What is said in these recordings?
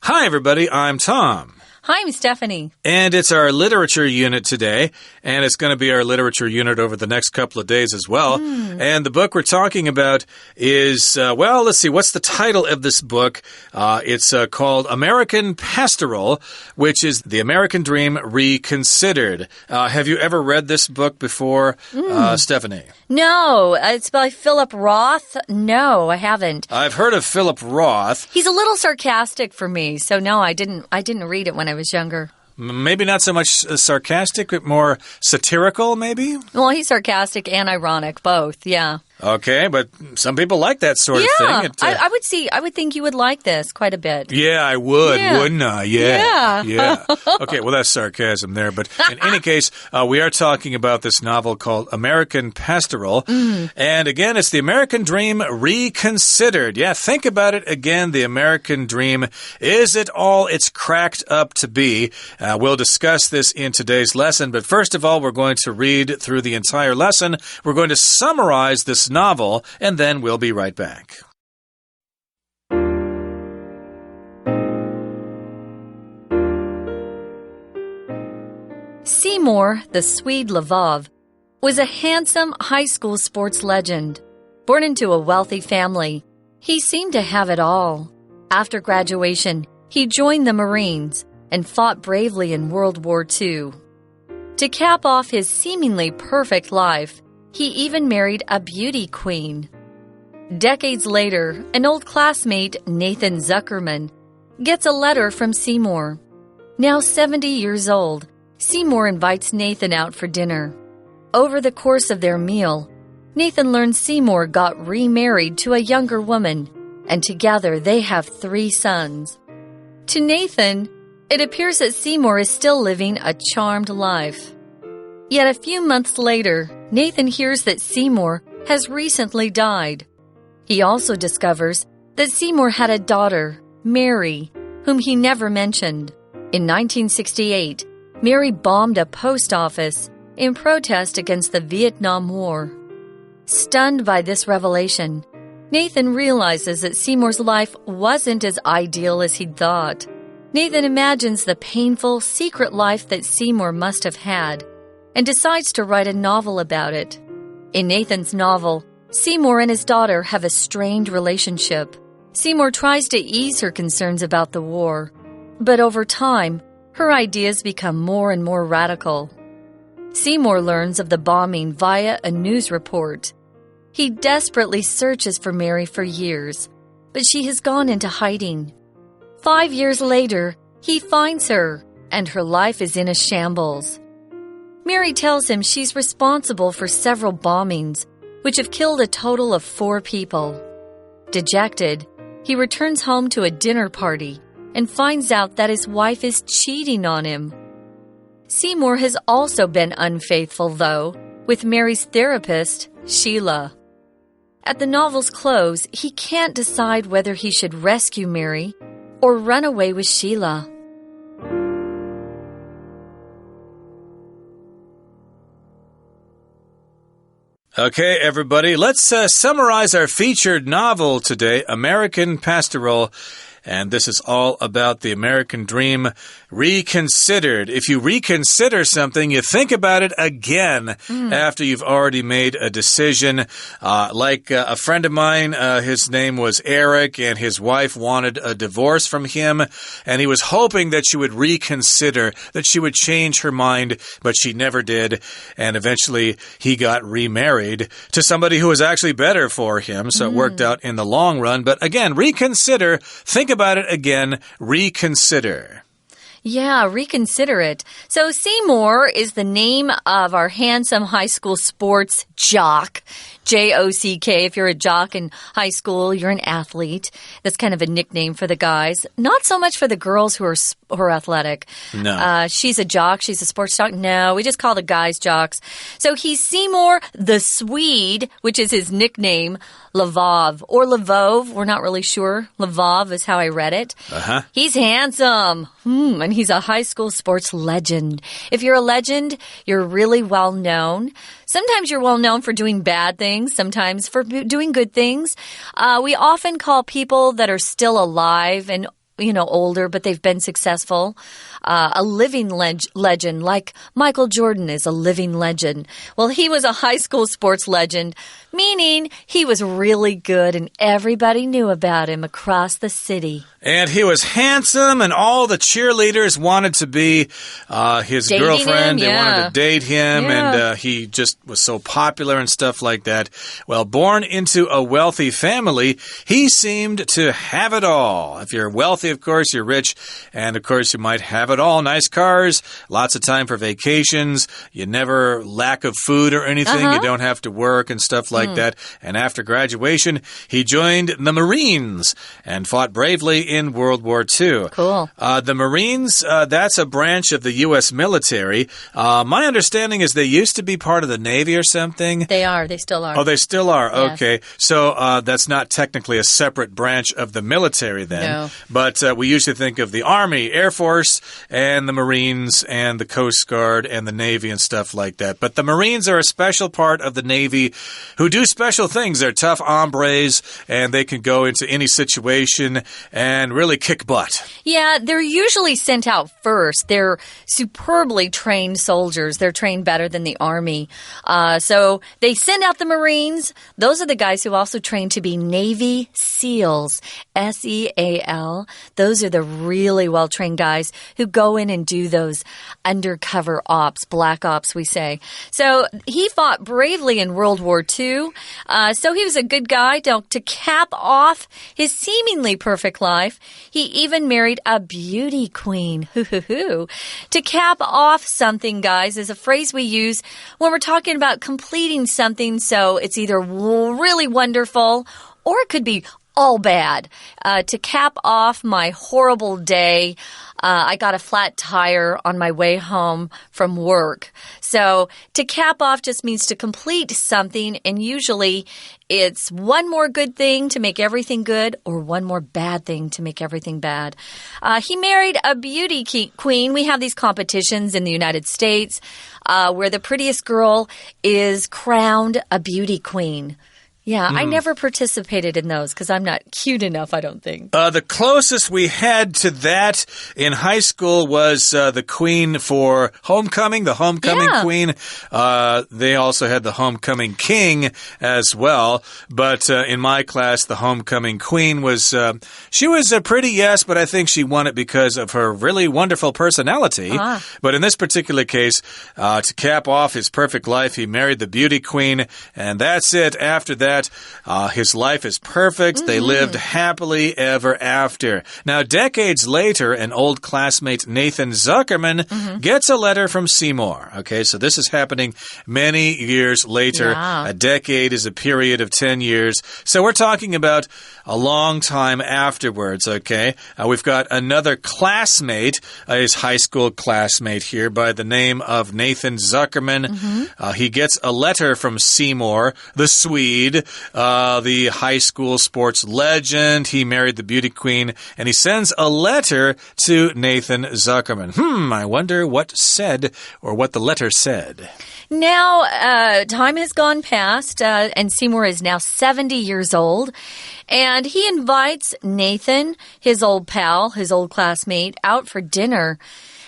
Hi, everybody. I'm Tom. Hi, I'm Stephanie. And it's our literature unit today, and it's going to be our literature unit over the next couple of days as well. And the book we're talking about is, let's see, what's the title of this book? It's called American Pastoral, which is The American Dream Reconsidered. Have you ever read this book before, Stephanie? No, it's by Philip Roth. No, I haven't. I've heard of Philip Roth. He's a little sarcastic for me, so no, I didn't read it when I was younger. Maybe not so much sarcastic, but more satirical, maybe? Well, he's sarcastic and ironic, both, yeah. Okay, but some people like that sort of thing. I would think you would like this quite a bit. Yeah, I would, wouldn't I? Yeah. Okay, well, that's sarcasm there. But in any case, we are talking about this novel called American Pastoral. And again, it's the American Dream Reconsidered. Yeah, think about it again, the American Dream. Is it all it's cracked up to be? We'll discuss this in today's lesson. But first of all, we're going to read through the entire lesson. We're going to summarize this novel, and then we'll be right back. Seymour, the Swede Lvov, was a handsome high school sports legend. Born into a wealthy family, he seemed to have it all. After graduation, he joined the Marines and fought bravely in World War II. To cap off his seemingly perfect life, he even married a beauty queen. Decades later, an old classmate, Nathan Zuckerman, gets a letter from Seymour. Now 70 years old, Seymour invites Nathan out for dinner. Over the course of their meal, Nathan learns Seymour got remarried to a younger woman, and together they have 3 sons. To Nathan, it appears that Seymour is still living a charmed life. Yet a few months later, Nathan hears that Seymour has recently died. He also discovers that Seymour had a daughter, Mary, whom he never mentioned. In 1968, Mary bombed a post office in protest against the Vietnam War. Stunned by this revelation, Nathan realizes that Seymour's life wasn't as ideal as he'd thought. Nathan imagines the painful, secret life that Seymour must have had, and decides to write a novel about it. In Nathan's novel, Seymour and his daughter have a strained relationship. Seymour tries to ease her concerns about the war, but over time, her ideas become more and more radical. Seymour learns of the bombing via a news report. He desperately searches for Mary for years, but she has gone into hiding. 5 years later, he finds her, and her life is in a shambles. Mary tells him she's responsible for several bombings, which have killed a total of 4 people. Dejected, he returns home to a dinner party and finds out that his wife is cheating on him. Seymour has also been unfaithful, though, with Mary's therapist, Sheila. At the novel's close, he can't decide whether he should rescue Mary or run away with Sheila. Okay, everybody, let's summarize our featured novel today, American Pastoral. And this is all about the American Dream Reconsidered. If you reconsider something, you think about it again after you've already made a decision. Like a friend of mine, his name was Eric, and his wife wanted a divorce from him, and he was hoping that she would reconsider, that she would change her mind, but she never did. And eventually, he got remarried to somebody who was actually better for him, so it worked out in the long run. But again, reconsider, think about it again, reconsider. Yeah, reconsider it. So Seymour is the name of our handsome high school sports jock. J-O-C-K. If you're a jock in high school, you're an athlete. That's kind of a nickname for the guys. Not so much for the girls who are athletic. No. She's a jock. She's a sports jock. No, we just call the guys jocks. So he's Seymour the Swede, which is his nickname, Lvov. Or Lvov. We're not really sure. Lvov is how I read it. He's handsome. And he's a high school sports legend. If you're a legend, you're really well known. Sometimes you're well known for doing bad things, sometimes for doing good things. We often call people that are still alive and older, but they've been successful. A living legend, like Michael Jordan is a living legend. Well, he was a high school sports legend, meaning he was really good and everybody knew about him across the city. And he was handsome, and all the cheerleaders wanted to be his girlfriend. They wanted to date him, and he just was so popular and stuff like that. Well, born into a wealthy family, he seemed to have it all. If you're wealthy, of course, you're rich, and of course, you might have it all. Nice cars, lots of time for vacations. You never lack of food or anything. You don't have to work and stuff like that. And after graduation, he joined the Marines and fought bravely in World War II. Cool. The Marines, that's a branch of the U.S. military. My understanding is they used to be part of the Navy or something. They are. They still are. Oh, they still are. Yes. Okay. So that's not technically a separate branch of the military then. No. But we usually think of the Army, Air Force, and the Marines, and the Coast Guard, and the Navy, and stuff like that. But the Marines are a special part of the Navy who do special things. They're tough hombres, and they can go into any situation and really kick butt. Yeah, they're usually sent out first. They're superbly trained soldiers. They're trained better than the Army. So they send out the Marines. Those are the guys who also train to be Navy SEALs, S-E-A-L. Those are the really well-trained guys who go in and do those undercover ops, black ops, we say. So he fought bravely in World War II. So he was a good guy. To cap off his seemingly perfect life, he even married a beauty queen. To cap off something, guys, is a phrase we use when we're talking about completing something. So it's either really wonderful or it could be all bad. To cap off my horrible day, I got a flat tire on my way home from work. So to cap off just means to complete something, and usually it's one more good thing to make everything good or one more bad thing to make everything bad. He married a beauty queen. We have these competitions in the United States where the prettiest girl is crowned a beauty queen. Yeah, I never participated in those because I'm not cute enough, I don't think. The closest we had to that in high school was the queen for homecoming, the homecoming queen. They also had the homecoming king as well. But in my class, the homecoming queen was, she was pretty, yes, but I think she won it because of her really wonderful personality. But in this particular case, to cap off his perfect life, he married the beauty queen, and that's it. After that, his life is perfect. They lived happily ever after. Now, decades later, an old classmate, Nathan Zuckerman, gets a letter from Seymour. Okay, so this is happening many years later. Yeah. A decade is a period of 10 years. So we're talking about a long time afterwards, okay? We've got another classmate, his high school classmate here by the name of Nathan Zuckerman. He gets a letter from Seymour, the Swede, the high school sports legend. He married the beauty queen, and he sends a letter to Nathan Zuckerman. I wonder what the letter said. Now, time has gone past, and Seymour is now 70 years old. And he invites Nathan, his old pal, his old classmate, out for dinner.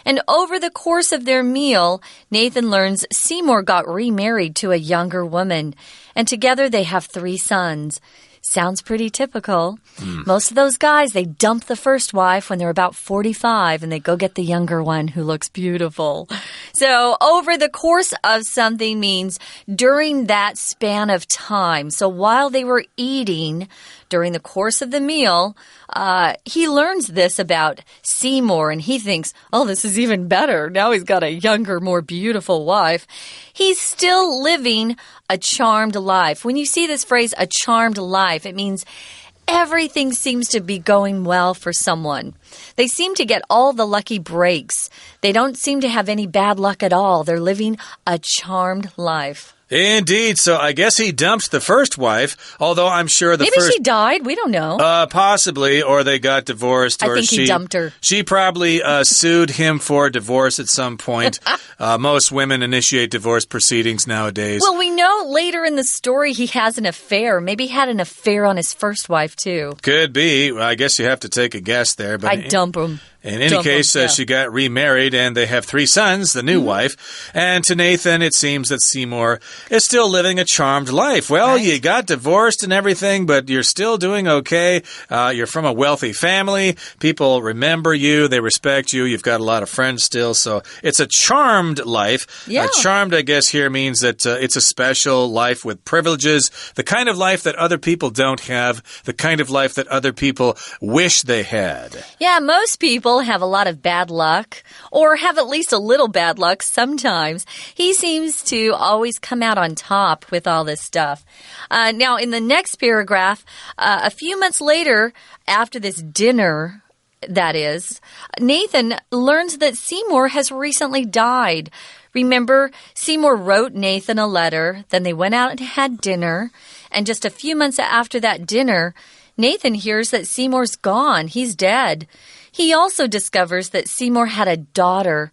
And over the course of their meal, Nathan learns Seymour got remarried to a younger woman. And together they have 3 sons. Sounds pretty typical. Most of those guys, they dump the first wife when they're about 45 and they go get the younger one who looks beautiful. So over the course of something means during that span of time. So while they were eating, during the course of the meal, he learns this about Seymour and he thinks, oh, this is even better. Now he's got a younger, more beautiful wife. He's still living a charmed life. When you see this phrase, a charmed life, it means everything seems to be going well for someone. They seem to get all the lucky breaks. They don't seem to have any bad luck at all. They're living a charmed life. Indeed. So I guess he dumped the first wife, although I'm sure Maybe she died. We don't know. Possibly, or they got divorced. I think he dumped her. She probably sued him for divorce at some point. Most women initiate divorce proceedings nowadays. Well, we know later in the story he has an affair. Maybe he had an affair on his first wife, too. Could be. Well, I guess you have to take a guess there. But I'd dump him. In any case, she got remarried, and they have 3 sons, the new wife. And to Nathan, it seems that Seymour is still living a charmed life. Well, you got divorced and everything, but you're still doing okay. You're from a wealthy family. People remember you. They respect you. You've got a lot of friends still. So it's a charmed life. Yeah. Charmed, I guess, here means that it's a special life with privileges, the kind of life that other people don't have, the kind of life that other people wish they had. Yeah, most people have a lot of bad luck, or have at least a little bad luck sometimes. He seems to always come out on top with all this stuff. Now, in the next paragraph, a few months later, after this dinner, that is, Nathan learns that Seymour has recently died. Remember, Seymour wrote Nathan a letter, then they went out and had dinner, and just a few months after that dinner, Nathan hears that Seymour's gone. He's dead. He also discovers that Seymour had a daughter.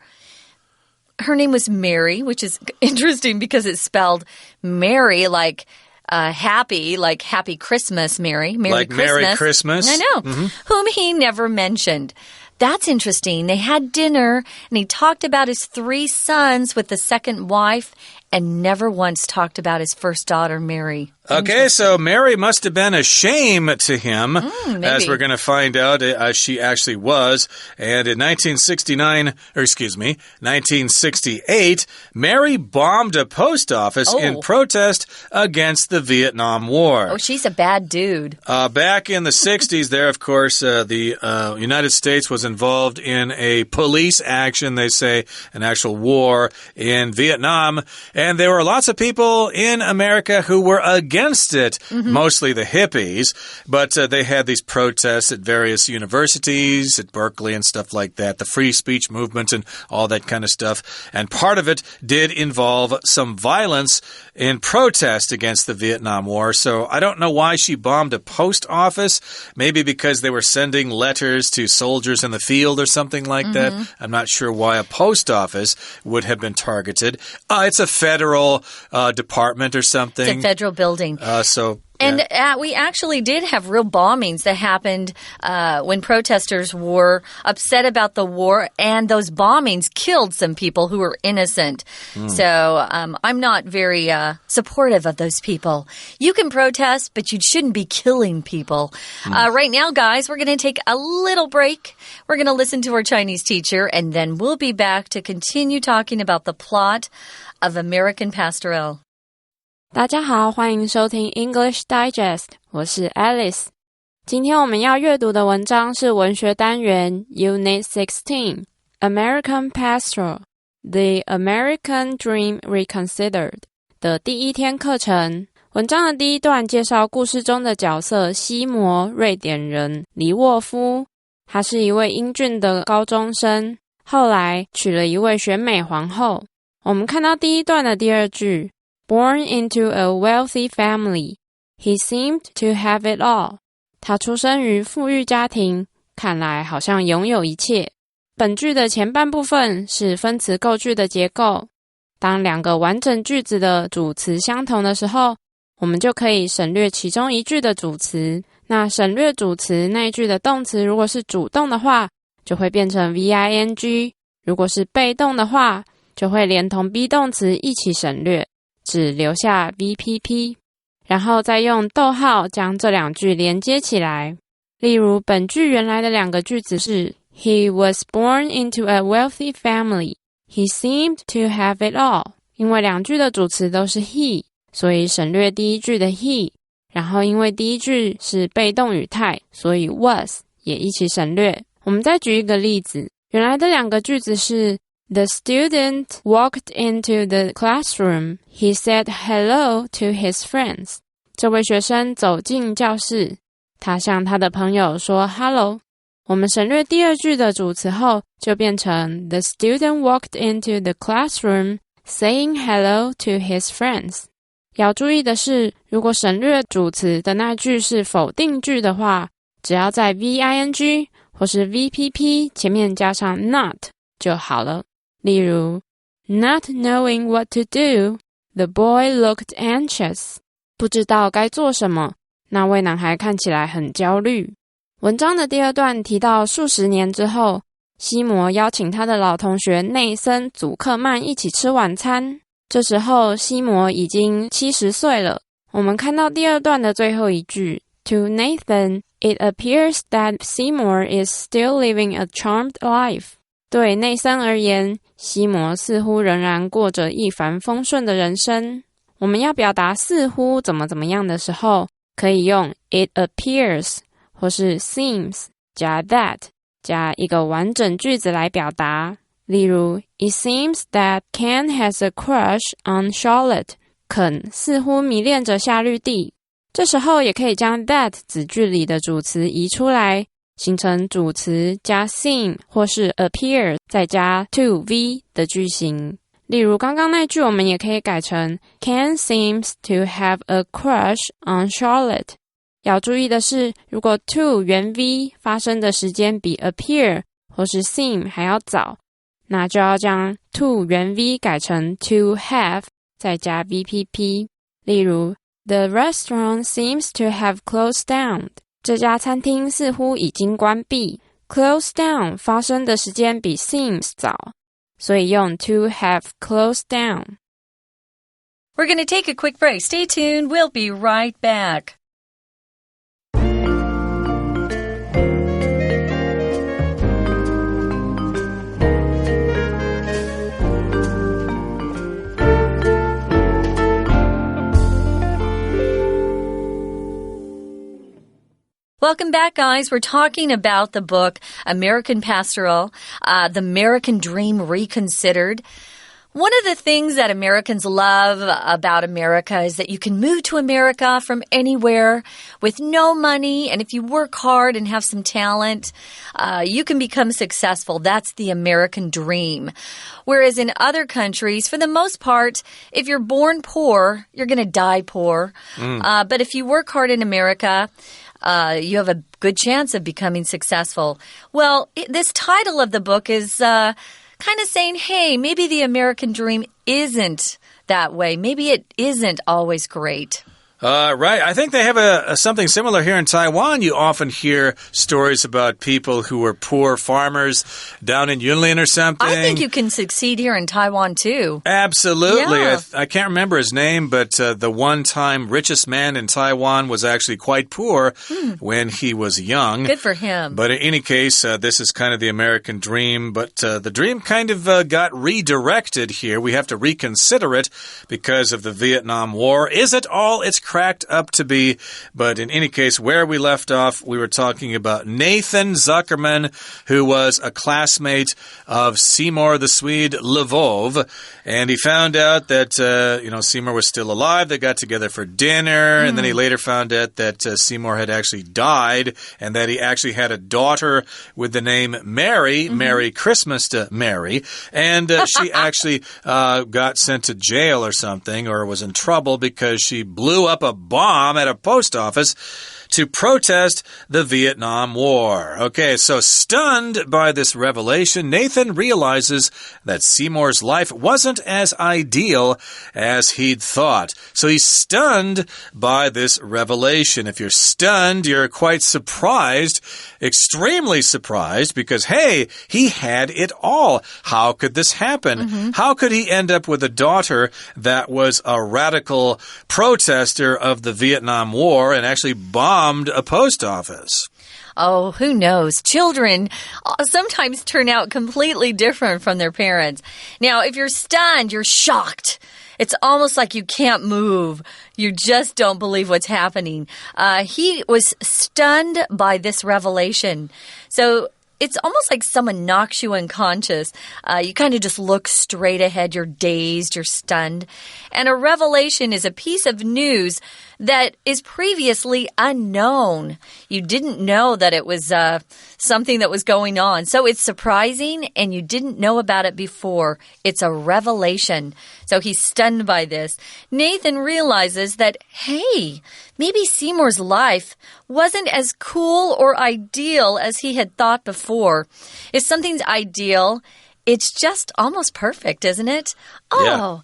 Her name was Mary, which is interesting because it's spelled Mary like happy, like Happy Christmas, Mary. Like Christmas. Merry Christmas. I know. Whom he never mentioned. That's interesting. They had dinner, and he talked about his 3 sons with the second wife and never once talked about his first daughter, Mary. Okay, so Mary must have been a shame to him, as we're going to find out, as she actually was. And in 1968, Mary bombed a post office in protest against the Vietnam War. Oh, she's a bad dude. Back in the 60s there, of course, the United States was involved in a police action, they say, an actual war in Vietnam. And there were lots of people in America who were against it, mostly the hippies, but they had these protests at various universities, at Berkeley and stuff like that, the free speech movement and all that kind of stuff. And part of it did involve some violence in protest against the Vietnam War. So I don't know why she bombed a post office, maybe because they were sending letters to soldiers in the field or something like that. I'm not sure why a post office would have been targeted. It's a federal department or something. It's a federal building. And we actually did have real bombings that happened when protesters were upset about the war, and those bombings killed some people who were innocent. So I'm not very supportive of those people. You can protest, but you shouldn't be killing people. Right now, guys, we're going to take a little break. We're going to listen to our Chinese teacher, and then we'll be back to continue talking about the plot of American Pastoral. 大家好，欢迎收听 English Digest， 我是 Alice。今天我们要阅读的文章是文学单元 Unit16 American Pastoral The American Dream Reconsidered 的第1天课程。文章的第一段介绍故事中的角色西摩，瑞典人黎沃夫。他是一位英俊的高中生，后来娶了一位选美皇后。我们看到第一段的第2句Born into a wealthy family, he seemed to have it all. 他出生于富裕家庭，看来好像拥有一切。本句的前半部分是分词构句的结构。当2个完整句子的主词相同的时候，我们就可以省略其中一句的主词。那省略主词那一句的动词如果是主动的话，就会变成 VING。如果是被动的话，就会连同 be 动词一起省略。只留下 VPP， 然后再用逗号将这2句连接起来。例如本句原来的2个句子是 He was born into a wealthy family. He seemed to have it all. 因为2句的主词都是 he， 所以省略第1句的 he， 然后因为第1句是被动语态，所以 was 也一起省略。我们再举一个例子，原来的2个句子是The student walked into the classroom. He said hello to his friends. 这位学生走进教室，他向他的朋友说 hello。我们省略第2句的主词后，就变成 The student walked into the classroom saying hello to his friends. 要注意的是，如果省略主词的那句是否定句的话，只要在 VING 或是 VPP 前面加上 not 就好了。例如 Not knowing what to do, the boy looked anxious. 不知道该做什么，那位男孩看起来很焦虑。文章的第二段提到数十年之后，西摩邀请他的老同学内森·祖克曼一起吃晚餐。这时候西摩已经70岁了。我们看到第二段的最后一句 To Nathan, it appears that Seymour is still living a charmed life. 对内森而言，西摩似乎仍然过着一帆风顺的人生。我们要表达似乎怎么样的时候，可以用 it appears 或是 seems 加 that 加一个完整句子来表达。例如 It seems that Ken has a crush on Charlotte. 肯似乎迷恋着夏绿蒂。这时候也可以将 that 子句里的主词移出来，形成主词加 seem 或是 appear 再加 to v 的句型。例如刚刚那句我们也可以改成 Ken seems to have a crush on Charlotte. 要注意的是，如果 to 原 v 发生的时间比 appear 或是 seem 还要早，那就要将 to 原 v 改成 to have 再加 VPP。 例如 The restaurant seems to have closed down. 这家餐厅似乎已经关闭。 Close down 发生的时间比 seems 早，所以用 to have closed down. We're going to take a quick break. Stay tuned. We'll be right back. Welcome back, guys. We're talking about the book American Pastoral, The American Dream Reconsidered. One of the things that Americans love about America is that you can move to America from anywhere with no money, and if you work hard and have some talent, you can become successful. That's the American dream. Whereas in other countries, for the most part, if you're born poor, you're going to die poor. But if you work hard in America, you have a good chance of becoming successful. Well, this title of the book is kind of saying, hey, maybe the American dream isn't that way. Maybe it isn't always great. Right. I think they have something similar here in Taiwan. You often hear stories about people who were poor farmers down in Yunlin or something. I think you can succeed here in Taiwan, too. Absolutely. Yeah. I can't remember his name, but the one-time richest man in Taiwan was actually quite poor when he was young. Good for him. But in any case, this is kind of the American dream. But the dream kind of got redirected here. We have to reconsider it because of the Vietnam War. Is it all it's cracked up to be? But in any case, where we left off, we were talking about Nathan Zuckerman, who was a classmate of Seymour the Swede Lvov, and he found out that Seymour was still alive. They got together for dinner, and then he later found out that Seymour had actually died, and that he actually had a daughter with the name Mary. Merry Christmas to Mary, and she actually got sent to jail or something, or was in trouble because she blew up a bomb at a post office to protest the Vietnam War. Okay, so stunned by this revelation, Nathan realizes that Seymour's life wasn't as ideal as he'd thought. So he's stunned by this revelation. If you're stunned, you're quite surprised, extremely surprised, because, hey, he had it all. How could this happen? How could he end up with a daughter that was a radical protester of the Vietnam War and actually bombed a post office? Oh, who knows? Children sometimes turn out completely different from their parents. Now, if you're stunned, you're shocked. It's almost like you can't move. You just don't believe what's happening. He was stunned by this revelation. So it's almost like someone knocks you unconscious. You kind of just look straight ahead. You're dazed. You're stunned. And a revelation is a piece of news that is previously unknown. You didn't know that it was something that was going on. So it's surprising, and you didn't know about it before. It's a revelation. So he's stunned by this. Nathan realizes that, hey, maybe Seymour's life wasn't as cool or ideal as he had thought before. If something's ideal, it's just almost perfect, isn't it? Oh, yeah.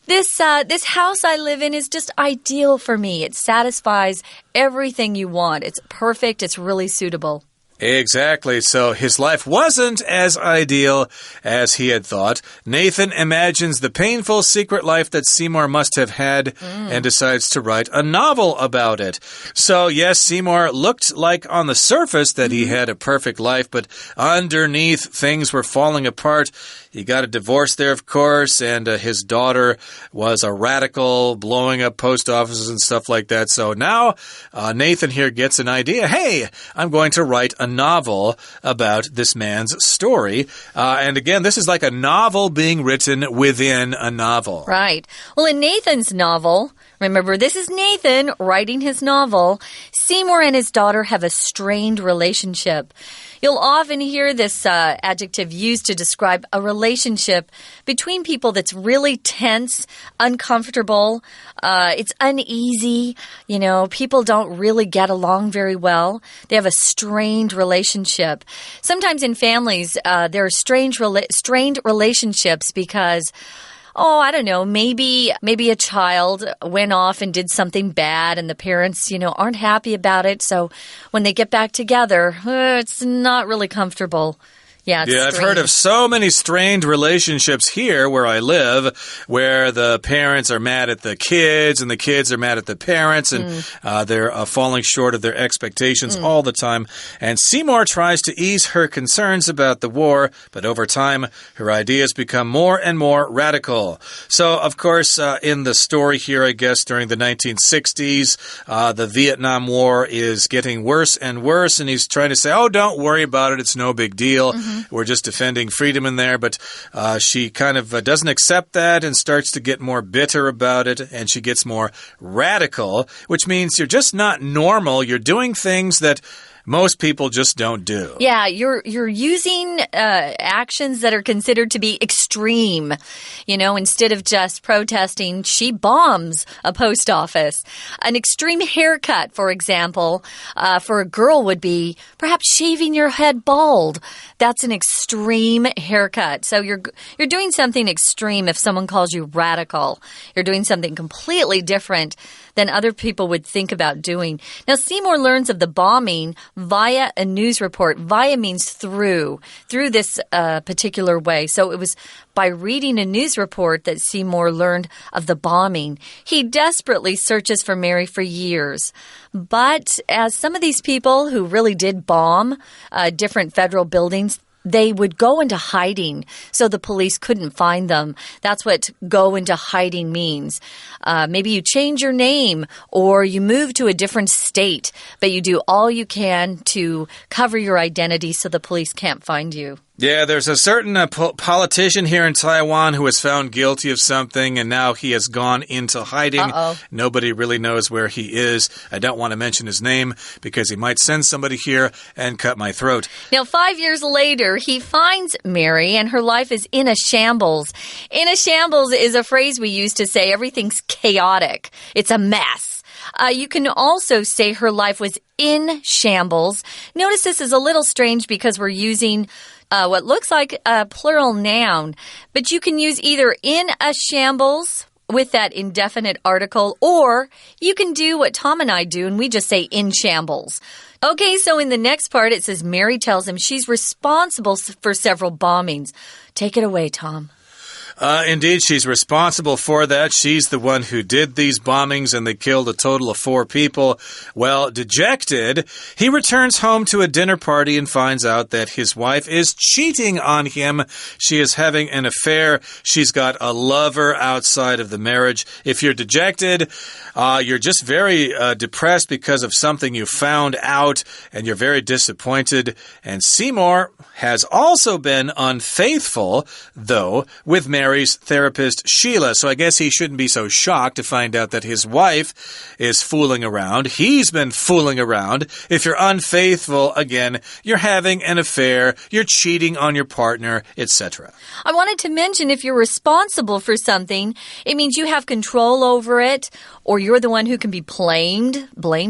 This house I live in is just ideal for me. It satisfies everything you want. It's perfect. It's really suitable. Exactly. So his life wasn't as ideal as he had thought. Nathan imagines the painful secret life that Seymour must have had and decides to write a novel about it. So, yes, Seymour looked like on the surface that he had a perfect life, but underneath things were falling apart. He got a divorce there, of course, and his daughter was a radical, blowing up post offices and stuff like that. So now Nathan here gets an idea. Hey, I'm going to write a novel about this man's story. And again, this is like a novel being written within a novel. Right. Well, in Nathan's novel, remember, this is Nathan writing his novel. Seymour and his daughter have a strained relationship. You'll often hear this adjective used to describe a relationship between people that's really tense, uncomfortable, it's uneasy. You know, people don't really get along very well. They have a strained relationship. Sometimes in families, there are strained relationships because I don't know, maybe a child went off and did something bad and the parents, aren't happy about it. So when they get back together, it's not really comfortable. Yeah, I've heard of so many strained relationships here where I live, where the parents are mad at the kids and the kids are mad at the parents, and they're falling short of their expectations all the time. And Seymour tries to ease her concerns about the war, but over time, her ideas become more and more radical. So, of course, in the story here, I guess, during the 1960s, the Vietnam War is getting worse and worse, and he's trying to say, don't worry about it, it's no big deal. We're just defending freedom in there, but she kind of doesn't accept that and starts to get more bitter about it, and she gets more radical, which means you're just not normal. You're doing things that most people just don't do. Yeah, you're using actions that are considered to be extreme. Instead of just protesting, she bombs a post office. An extreme haircut, for example, for a girl would be perhaps shaving your head bald. That's an extreme haircut. So you're doing something extreme if someone calls you radical. You're doing something completely different than other people would think about doing. Now, Seymour learns of the bombing via a news report. Via means through this particular way. So it was by reading a news report that Seymour learned of the bombing. He desperately searches for Mary for years. But as some of these people who really did bomb different federal buildings, they would go into hiding so the police couldn't find them. That's what go into hiding means. Maybe you change your name or you move to a different state, but you do all you can to cover your identity so the police can't find you. Yeah, there's a certain politician here in Taiwan who was found guilty of something, and now he has gone into hiding. Nobody really knows where he is. I don't want to mention his name because he might send somebody here and cut my throat. Now, 5 years later, he finds Mary, and her life is in a shambles. In a shambles is a phrase we use to say everything's chaotic. It's a mess. You can also say her life was in shambles. Notice this is a little strange because we're using what looks like a plural noun, but you can use either in a shambles with that indefinite article, or you can do what Tom and I do, and we just say in shambles. Okay, so in the next part, it says Mary tells him she's responsible for several bombings. Take it away, Tom. Indeed, she's responsible for that. She's the one who did these bombings, and they killed a total of 4 people. Well, dejected, he returns home to a dinner party and finds out that his wife is cheating on him. She is having an affair. She's got a lover outside of the marriage. If you're dejected, you're just very depressed because of something you found out, and you're very disappointed. And Seymour has also been unfaithful, though, with Mary's therapist, Sheila. So I guess he shouldn't be so shocked to find out that his wife is fooling around. He's been fooling around. If you're unfaithful, again, you're having an affair, you're cheating on your partner, etc. I wanted to mention if you're responsible for something, it means you have control over it, or you're the one who can be blamed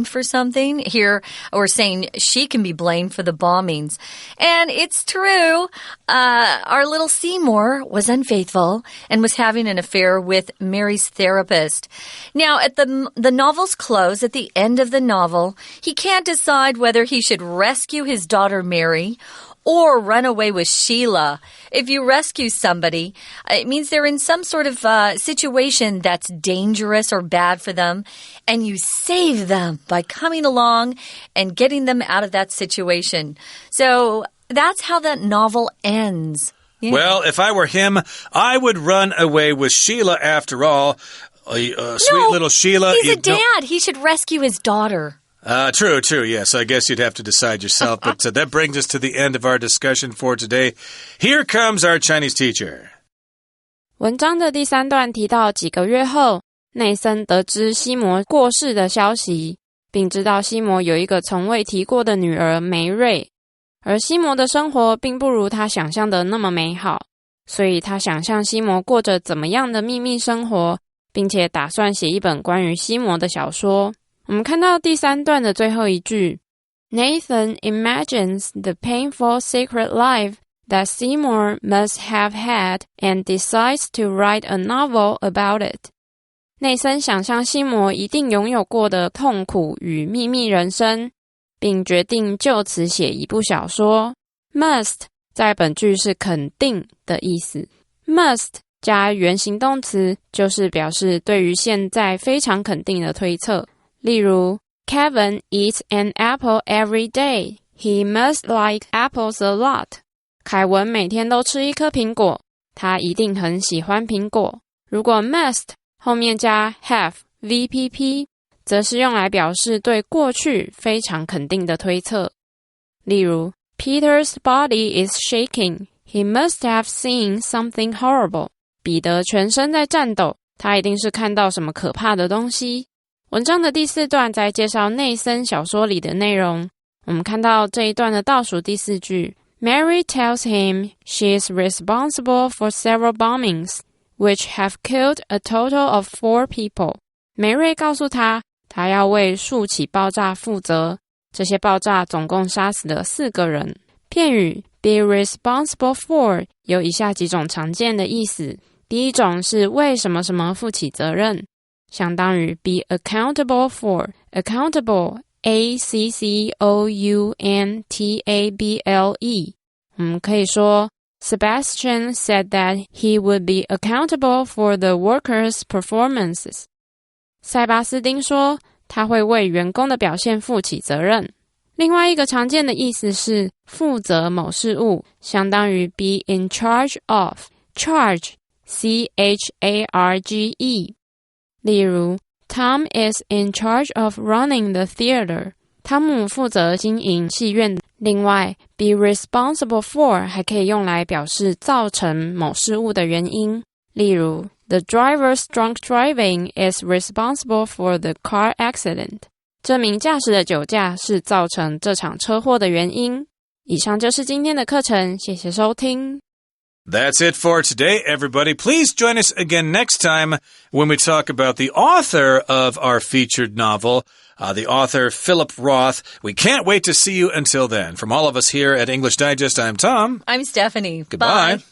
for something. Here, we're saying she can be blamed for the bombings. And it's true. Our little Seymour was unfaithful and was having an affair with Mary's therapist. Now, at the novel's close, at the end of the novel, he can't decide whether he should rescue his daughter Mary or run away with Sheila. If you rescue somebody, it means they're in some sort of situation that's dangerous or bad for them, and you save them by coming along and getting them out of that situation. So that's how that novel ends. Yeah. Well, if I were him, I would run away with Sheila after all. Sweet little Sheila. He's a dad. He should rescue his daughter. True. Yes, I guess you'd have to decide yourself. But that brings us to the end of our discussion for today. Here comes our Chinese teacher. 文章的第3段提到几个月后，内森得知西摩过世的消息，并知道西摩有一个从未提过的女儿梅瑞。而西摩的生活并不如他想象的那么美好，所以他想象西摩过着怎么样的秘密生活，并且打算写一本关于西摩的小说。我们看到第3段的最后一句 Nathan imagines the painful secret life that Seymour must have had and decides to write a novel about it. 内森想象西摩一定拥有过的痛苦与秘密人生，并决定就此写一部小说。Must 在本句是肯定的意思， Must 加原形动词就是表示对于现在非常肯定的推测。例如 Kevin eats an apple every day. He must like apples a lot. 凯文每天都吃一颗苹果，他一定很喜欢苹果。如果 must 后面加 have VPP 则是用来表示对过去非常肯定的推测。例如 Peter's body is shaking. He must have seen something horrible. 彼得全身在颤抖，他一定是看到什么可怕的东西。文章的第4段在介绍内森小说里的内容。我们看到这一段的倒数第4句 Mary tells him she is responsible for several bombings, which have killed a total of 4 people. 梅瑞告诉他，他要为数起爆炸负责，这些爆炸总共杀死了4个人。片语 be responsible for 有以下几种常见的意思。第一种是为什么什么负起责任，相当于 be accountable for. Accountable, A-C-C-O-U-N-T-A-B-L-E. 我们可以说 Sebastian said that he would be accountable for the workers' performances. 塞巴斯丁说他会为员工的表现负起责任。另外一个常见的意思是负责某事物，相当于 be in charge of. Charge, C-H-A-R-G-E. 例如 Tom is in charge of running the theater. 汤姆负责经营戏院。另外 be responsible for 还可以用来表示造成某事物的原因。例如 The driver's drunk driving is responsible for the car accident. 这名驾驶的酒驾是造成这场车祸的原因。以上就是今天的课程，谢谢收听。That's it for today, everybody. Please join us again next time when we talk about the author of our featured novel, the author Philip Roth. We can't wait to see you until then. From all of us here at English Digest, I'm Tom. I'm Stephanie. Goodbye. Bye.